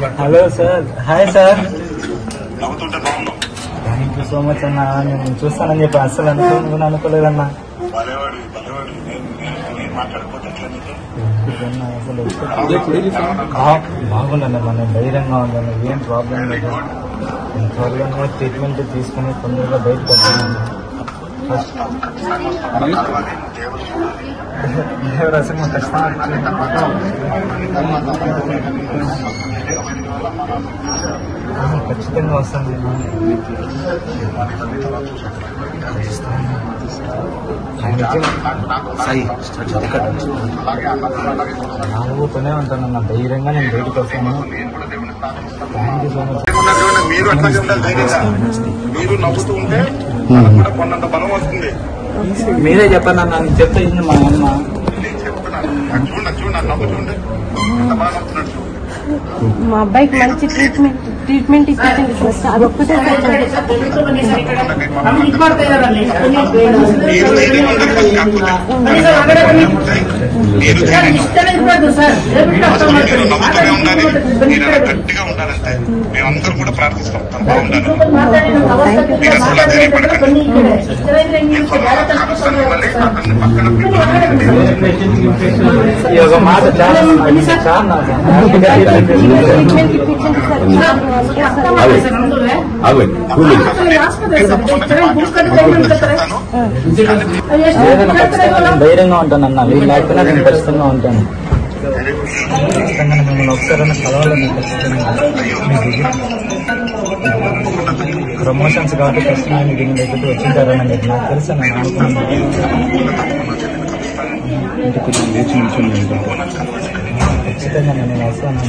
Hello sir, hi sir. Thank you so much అన్న. నేను చూస్తానని చెప్పి అస్సలు అనుకోలేదన్నా. బాగుందన్న, మనం ధైర్యంగా ఉందన్న, ఏం ప్రాబ్లం లేదు. త్వరగానే ట్రీట్మెంట్ తీసుకుని తొందరగా బయటకు వస్తానన్న. ఖచ్చితంగా వస్తుంది. నాకు పనే ఉంటానన్న, ధైర్యంగా నేను బయటకు వస్తాను. Thank you so much. మీరు అట్లాగే ఉండాలి, ధైర్యంగా మీరు నవ్వుతూ ఉంటే కొన్నంత బలం వస్తుంది. మీరే చెప్పండి అన్న, నేను చెప్తే ఇది మా అమ్మ. నేను చెప్తున్నాను, చూడండి నవ్వు చూడండి ఎంత బాగా నవ్వుతున్నట్టు. మా అబ్బాయికి మంచి ట్రీట్మెంట్ ఇచ్చేసింది ఫస్ట్, అదొక్కటే గట్టిగా ఉండాలంటే మేమందరూ కూడా ప్రార్థిస్తాం. మాట చాలా ధైర్యంగా ఉంటానన్న. వీళ్ళు లేకపోయినా నేను ఖచ్చితంగా ఉంటాను. ఖచ్చితంగా మిమ్మల్ని ఒకసారైనా కలవాలని ప్రమోషన్స్ కాబట్టి ఖచ్చితంగా దీని దగ్గరికి వచ్చింటారని మీకు నాకు తెలుసు. నేను అనుకున్నాను ఖచ్చితంగా నేను వస్తాను.